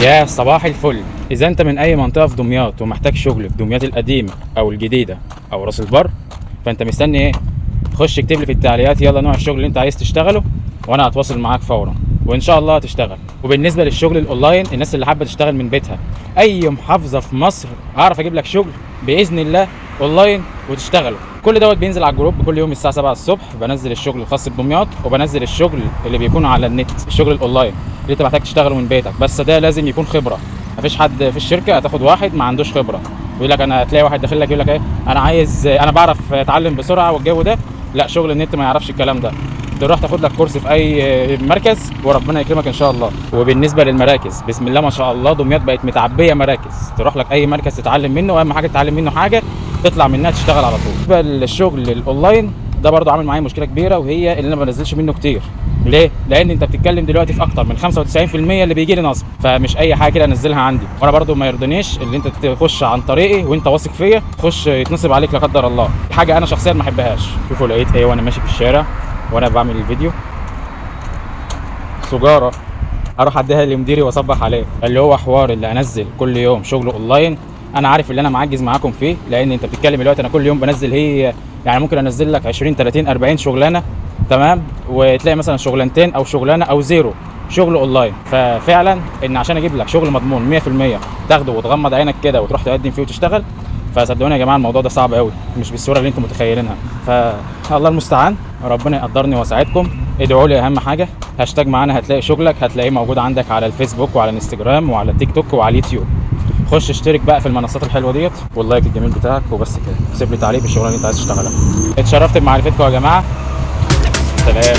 يا صباح الفل. اذا انت من اي منطقه في دمياط ومحتاج شغل في دمياط القديمه او الجديده او راس البر، فانت مستني ايه؟ خش اكتب لي في التعليقات يلا نوع الشغل اللي انت عايز تشتغله وانا هتواصل معاك فورا وان شاء الله هتشتغل. وبالنسبه للشغل الاونلاين، الناس اللي حابه تشتغل من بيتها اي محافظه في مصر اعرف اجيب لك شغل باذن الله اونلاين وتشتغله. كل دوت بينزل على الجروب كل يوم الساعه 7 الصبح. بنزل الشغل الخاص بدمياط وبنزل الشغل اللي بيكون على النت، الشغل الاونلاين اللي انت محتاج تشتغله من بيتك، بس ده لازم يكون خبره. مفيش حد في الشركه هتاخد واحد ما عندوش خبره يقول لك انا، هتلاقي واحد داخل لك يقول لك ايه انا عايز، انا بعرف اتعلم بسرعه والجو ده. لا، شغل النت ما يعرفش الكلام ده. تروح تاخد لك كورس في اي مركز وربنا يكرمك ان شاء الله. وبالنسبه للمراكز، بسم الله ما شاء الله دمياط بقت متعبيه مراكز، تروح لك اي مركز تتعلم منه، واهم حاجه تتعلم منه حاجه تطلع منها تشتغل على طول. بالنسبه للشغل الاونلاين ده برضو عامل معايا مشكله كبيره، وهي اللي انا ما بنزلش منه كتير. ليه؟ لان انت بتتكلم دلوقتي في اكتر من 95% اللي بيجي لي نصب، فمش اي حاجه كده انزلها عندي، وانا برضو ما يرضنيش اللي انت تخش عن طريقي وانت واثق فيا تخش يتنصب عليك لا قدر الله. حاجه انا شخصيا ما احبهاش. شوفوا لقيت ايه وانا ماشي في الشارع وانا بعمل الفيديو، سجاره اروح اديها لمديري واصبح عليه. اللي هو حوار اللي انزل كل يوم شغل اونلاين، انا عارف اللي انا معجز معاكم فيه، لان انت بتتكلم دلوقتي انا كل يوم بنزل، هي يعني ممكن انزل لك 20 30 40 شغلانه، تمام، وتلاقي مثلا شغلانتين او شغلانه او زيرو شغل اونلاين. ففعلا ان عشان اجيب لك شغل مضمون 100% تاخده وتغمض عينك كده وتروح تقدم فيه وتشتغل، فصدقوني يا جماعه الموضوع ده صعب قوي، مش بالصوره اللي انتم متخيلينها. فالله المستعان، ربنا يقدرني ويساعدكم. ادعوا لي اهم حاجه، هاشتاج معانا هتلاقي شغلك، هتلاقيه موجود عندك على الفيسبوك وعلى الانستجرام وعلى التيك توك وعلى اليوتيوب. خش اشترك بقى في المنصات الحلوه ديت واللايك الجميل بتاعك وبس كده. سيب لي تعليق بالشغلانه اللي انت عايز تشتغلها. اتشرفت بمعرفتكم يا جماعه. سلام.